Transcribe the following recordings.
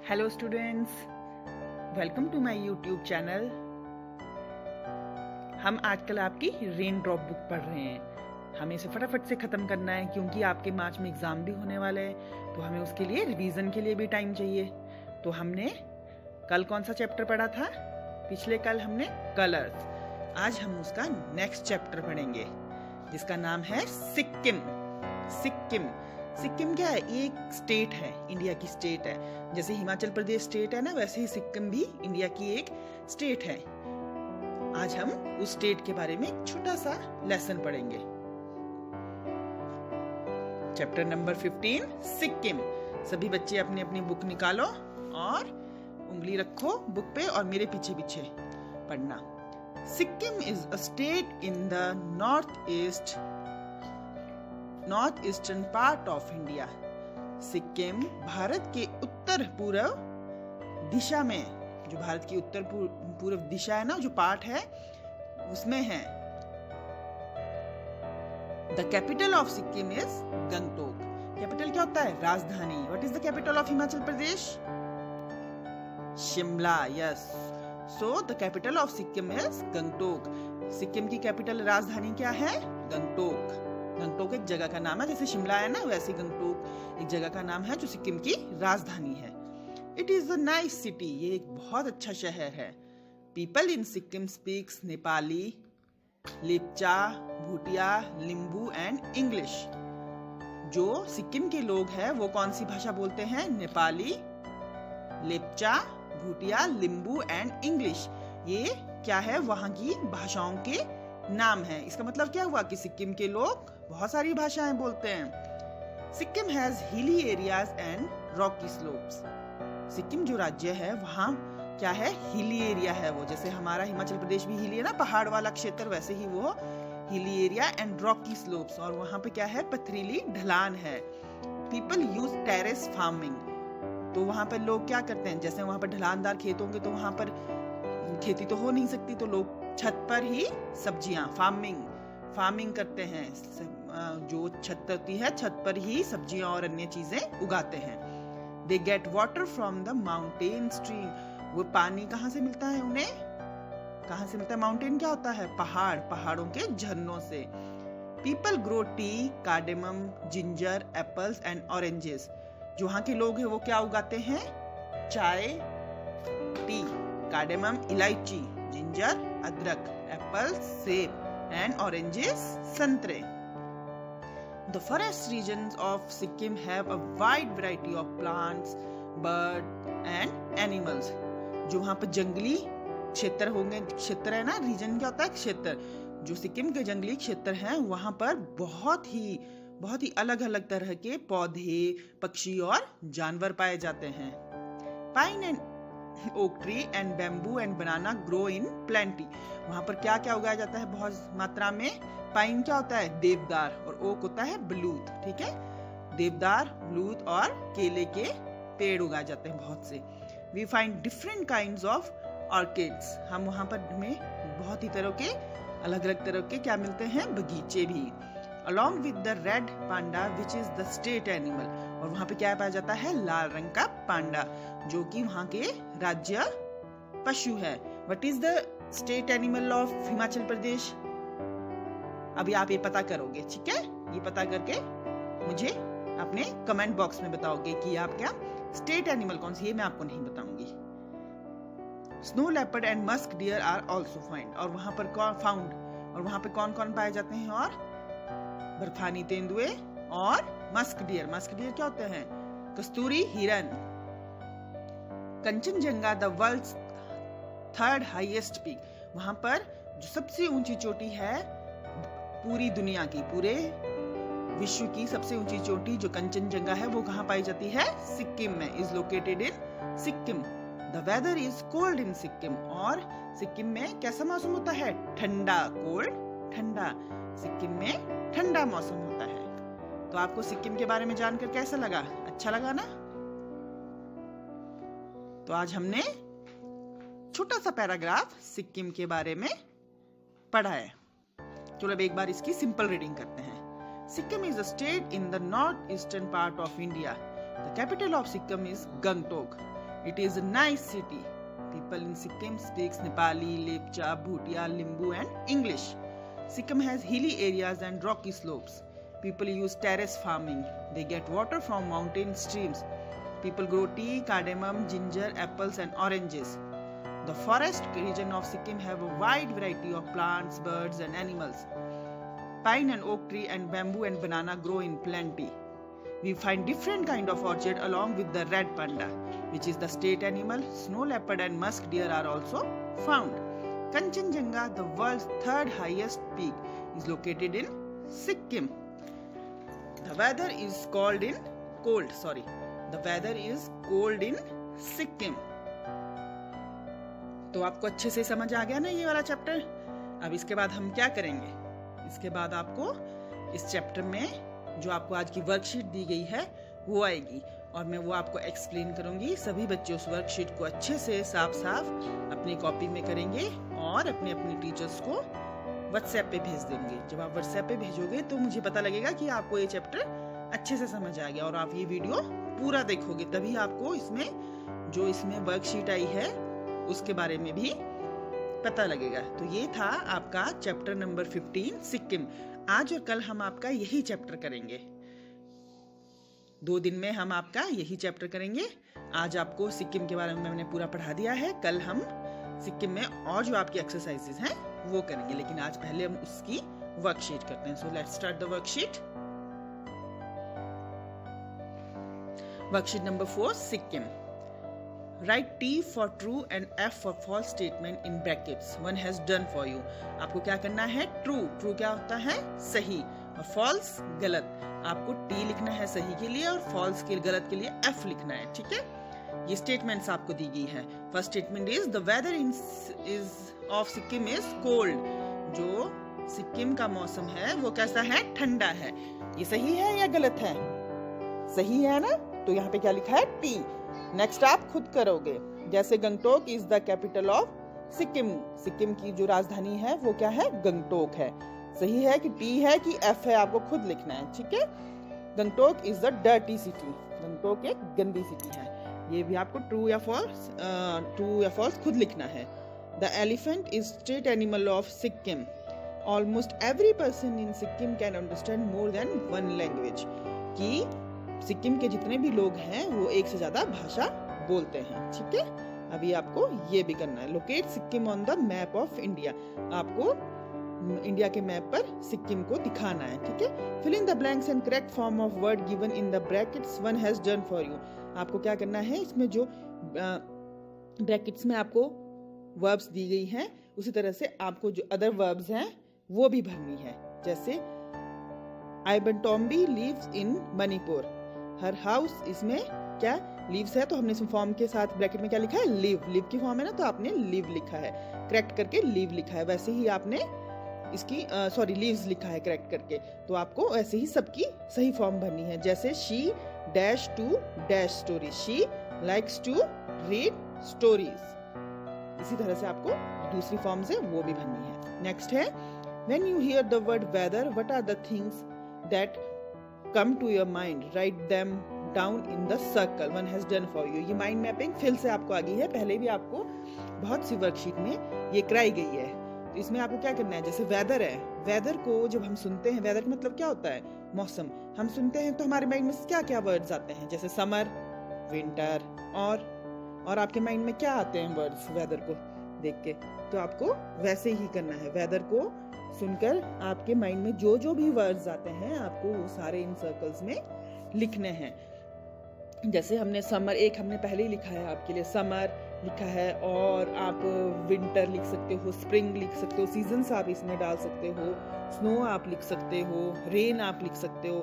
Hello students, welcome to my YouTube channel. हम आजकल आपकी रेन ड्रॉप बुक पढ़ रहे हैं। हमें इसे फटाफट से ख़त्म करना है क्योंकि आपके मार्च में एग्ज़ाम भी होने वाले हैं, तो हमें उसके लिए रिवीजन के लिए भी टाइम चाहिए। तो हमने कल कौन सा चैप्टर पढ़ा था? पिछले कल हमने कलर्स। आज हम उसका नेक्स्ट चैप्टर पढ़ेंगे जिसका नाम है सिक्किम। सिक्किम सिक्किम क्या है? ये एक स्टेट है, इंडिया की स्टेट है। जैसे हिमाचल प्रदेश स्टेट है ना, वैसे ही सिक्किम भी इंडिया की एक स्टेट है। आज हम उस स्टेट के बारे में एक छोटा सा लेसन पढ़ेंगे। Chapter number 15 Sikkim. सभी बच्चे अपनी अपनी बुक निकालो और उंगली रखो बुक पे और मेरे पीछे पीछे पढ़ना। Sikkim is a state in the north eastern part of India. Sikkim Bharat के उत्तर पूर्व दिशा में, जो भारत की उत्तर पूर्व दिशा है ना, जो पार्ट है उसमें है। The capital of Sikkim is Gangtok. Capital क्या होता है? राजधानी। What is the capital of Himachal Pradesh? Shimla. Yes, so the capital of Sikkim is Gangtok. Sikkim की कैपिटल राजधानी क्या है? गंगटोक। गंगटोक एक जगह का नाम है, जैसे शिमला है ना, वैसे गंगटोक एक जगह का नाम है जो सिक्किम की राजधानी है। It is a nice city. ये एक बहुत अच्छा शहर है। People in Sikkim speaks Nepali, Lepcha, Bhutia, Limbu and English. जो सिक्किम के लोग हैं वो कौन सी भाषा बोलते हैं? Nepali, Lepcha, Bhutia, Limbu and English. ये क्या है? वहां की भाषाओं के नाम है। इसका मतलब क्या हुआ कि सिक्किम के लोग बहुत सारी भाषाएं बोलते हैं। Sikkim has hilly areas and Rocky slopes. Sikkim जो राज्य है वहाँ क्या है? हिली एरिया है वो। जैसे हमारा हिमाचल प्रदेश भी हिली है ना, पहाड़ वाला क्षेत्र, वैसे ही वो hilly area and Rocky slopes. और वहाँ पे क्या है? पथरीली ढलान है। People use terrace farming. तो वहाँ पर लोग क्या करते हैं? जैसे वहाँ पर ढलानदार खेत होंगे तो वहाँ पर खेती तो हो नहीं सकती, तो लोग छत पर ही सब्जियां फार्मिंग करते हैं। जो छत होती है, छत पर ही सब्जियां और अन्य चीजें उगाते हैं। They get water from the mountain stream. वो पानी कहाँ से मिलता है उन्हें? कहाँ से मिलता है? माउंटेन क्या होता है? पहाड़ों के झरनों से। People grow T, cardamom, ginger, apples and oranges. जो वहाँ के लोग हैं वो क्या उगाते हैं? चाय, टी, कार्डेमम इलायची, जिंजर अदरक, एप्पल सेब एंड ऑरेंजेस संतरे। The forest regions of Sikkim have a wide variety of plants, birds and animals. जो वहाँ पर जंगली क्षेत्र होंगे, क्षेत्र है ना, रीजन क्या होता है? क्षेत्र। जो सिक्किम के जंगली क्षेत्र हैं वहाँ पर बहुत ही अलग अलग तरह के पौधे, पक्षी और जानवर पाए जाते हैं। Pine and oak tree and bamboo and banana grow in plenty. वहां पर क्या क्या उगाया जाता है बहुत मात्रा में? पाइन क्या होता है? देवदार। और ओक होता है बलूत। ठीक है, देवदार, बलूत और केले के पेड़ उगाए जाते हैं बहुत से। We find different kinds of orchids. हम वहां पर हमें बहुत ही तरह के अलग अलग तरह के क्या मिलते हैं? बगीचे भी। Along with the red panda which is the state animal. और वहां पे क्या पाया जाता है? लाल रंग का पांडा, जो कि वहां के राज्य पशु है। What is the state animal of Himachal Pradesh? अभी आप ये पता करोगे, ठीक है? ये पता करके मुझे अपने कमेंट बॉक्स में बताओगे कि आप क्या स्टेट एनिमल कौन सी है। मैं आपको नहीं बताऊंगी। Snow leopard and musk deer are also find. और वहां पर वहां पे कौन कौन पाए जाते हैं? और बर्फानी तेंदुए और मस्क डियर। मस्क डियर क्या होते हैं? कस्तूरी हिरन। Kanchenjunga the world's third highest peak. वहां पर जो सबसे ऊंची चोटी है पूरी दुनिया की, पूरे विश्व की सबसे ऊंची चोटी जो कंचनजंगा है वो कहाँ पाई जाती है? सिक्किम में। Is located in Sikkim. The weather is cold in Sikkim. और सिक्किम में कैसा मौसम होता है? ठंडा। कोल्ड, ठंडा। सिक्किम में ठंडा मौसम होता है। तो आपको सिक्किम के बारे में जानकर कैसा लगा? अच्छा लगा ना? तो आज हमने छोटा सा पैराग्राफ सिक्किम के बारे में पढ़ा है। चलो अब एक बार इसकी सिंपल रीडिंग करते हैं। Sikkim is a state in the north eastern part of India. The capital of Sikkim is Gangtok. It is a nice city. People in Sikkim speaks Nepali, Lepcha, Bhutia, Limbu and English. Sikkim has hilly areas and rocky slopes. People use terrace farming. They get water from mountain streams. People grow tea, cardamom, ginger, apples and oranges. The forest region of Sikkim have a wide variety of plants, birds and animals. Pine and oak tree and bamboo and banana grow in plenty. We find different kind of orchid along with the red panda, which is the state animal. Snow leopard and musk deer are also found. Kanchenjunga, the world's third highest peak, is located in Sikkim. The weather is cold in Sikkim. तो आपको अच्छे से समझ आ गया ना ये वाला chapter. अब इसके बाद हम क्या करेंगे, इसके बाद आपको इस चैप्टर में जो आपको आज की वर्कशीट दी गई है वो आएगी और मैं वो आपको एक्सप्लेन करूंगी। सभी बच्चे उस वर्कशीट को अच्छे से साफ साफ अपनी कॉपी में करेंगे और अपने अपने टीचर्स को व्हाट्सएप पे भेज देंगे। जब आप व्हाट्सएप पे भेजोगे तो मुझे पता लगेगा कि आपको ये चैप्टर अच्छे से समझ आ गया और आप ये वीडियो पूरा देखोगे, तभी आपको इसमें वर्कशीट आई है उसके बारे में भी पता लगेगा। तो ये था आपका चैप्टर नंबर 15 सिक्किम। आज और कल हम आपका यही चैप्टर करेंगे। 2 दिन में हम आपका यही चैप्टर करेंगे। आज आपको सिक्किम के बारे में मैंने पूरा पढ़ा दिया है। कल हम सिक्किम में और जो आपकी एक्सरसाइजेस हैं वो करेंगे, लेकिन आज पहले हम उसकी वर्कशीट करते हैं। So let's start the worksheet. Worksheet number 4 Sikkim. Write T for true and F for false statement in brackets. One has done for you. आपको क्या करना है? True क्या होता है? सही, और false गलत। आपको T लिखना है सही के लिए और false के गलत के लिए F लिखना है, ठीक है? ये स्टेटमेंट्स आपको दी गई है। First statement is the weather of Sikkim is cold. जो सिक्किम का मौसम है वो कैसा है? ठंडा है। ये सही है या गलत है? सही है ना? तो यहाँ पे क्या लिखा है? T। नेक्स्ट आप खुद करोगे। जैसे Gangtok is the capital of Sikkim. Sikkim की जो राजधानी है वो क्या है? गंगटोक है। सही है कि टी है कि एफ है? आपको खुद लिखना है, ठीक है? Gangtok is the dirty city. Gangtok एक गंदी सिटी है। ये भी आपको ट्रू या फॉल्स खुद लिखना है। The elephant is state animal of Sikkim. Almost every person in Sikkim can understand more than 1 language. कि सिक्किम के जितने भी लोग हैं वो एक से ज्यादा भाषा बोलते हैं, ठीक है? अभी आपको ये भी करना है। Locate Sikkim on the map of India. आपको इंडिया के मैप पर सिक्किम को दिखाना है, ठीक है? Fill in the blanks and correct form of word given in the brackets one has done for you. आपको क्या करना है? इसमें जो ब्रैकेट्स में आपको वर्ब्स दी गई हैं उसी तरह से आपको जो अदर वर्ब्स हैं वो भी भरनी है। जैसे आइबनटोम्बी लिव्स इन मणिपुर। हर हाउस, इसमें क्या लीव्स है तो हमने इसमें फॉर्म के साथ ब्रैकेट में क्या लिखा है? लिव की फॉर्म है ना, तो आपने लिव लिखा है, करेक्ट करके लिव लिखा है। वैसे ही आपने इसकी लीव्स लिखा है करेक्ट करके, तो आपको ऐसे ही सबकी सही फॉर्म भरनी है। जैसे she dash to dash story. She likes to read stories. इसी तरह से आपको दूसरी फॉर्म से वो भी भरनी है। नेक्स्ट है when you hear the word weather what are the things that come to your mind, write them down in the circle one has done for you। ये माइंड मैपिंग फिर से आपको आ गई है, पहले भी आपको बहुत सी वर्कशीट में ये कराई गई है। तो इसमें आपको क्या करना है? जैसे वेदर है, वेदर को जब हम सुनते हैं, वेदर का मतलब क्या होता है? मौसम। हम सुनते हैं तो हमारे माइंड में क्या क्या वर्ड्स आते हैं? जैसे समर, विंटर और आपके माइंड में क्या आते हैं वर्ड्स वेदर को देख के? तो आपको वैसे ही करना है। वेदर को सुनकर आपके माइंड में जो भी वर्ड्स आते हैं आपको वो सारे इन सर्कल्स में लिखने हैं। जैसे हमने समर, एक हमने पहले ही लिखा है आपके लिए, समर लिखा है, और आप विंटर लिख सकते हो, स्प्रिंग लिख सकते हो, सीजन्स आप इसमें डाल सकते हो, स्नो आप लिख सकते हो, रेन आप लिख सकते हो।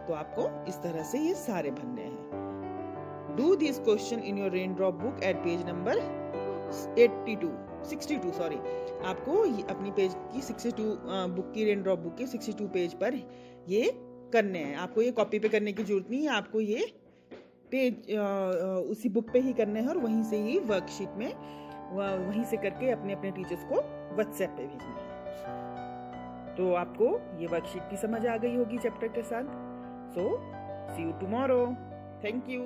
तो आपको इस तरह से ये सारे भरने हैं। Do this question in your rain drop book at page number 62 आपको अपनी पेज की 62 बुक की रेन ड्रॉप बुक के 62 पेज पर ये करने हैं। आपको ये कॉपी पे करने की जरूरत नहीं है, आपको ये पेज उसी बुक पे ही करने हैं और वहीं से ही वर्कशीट में वहीं से करके अपने अपने टीचर्स को व्हाट्सएप पे भेजना है। तो आपको ये वर्कशीट की समझ आ गई होगी चैप्टर के साथ। सो सी यू टुमारो। Thank you.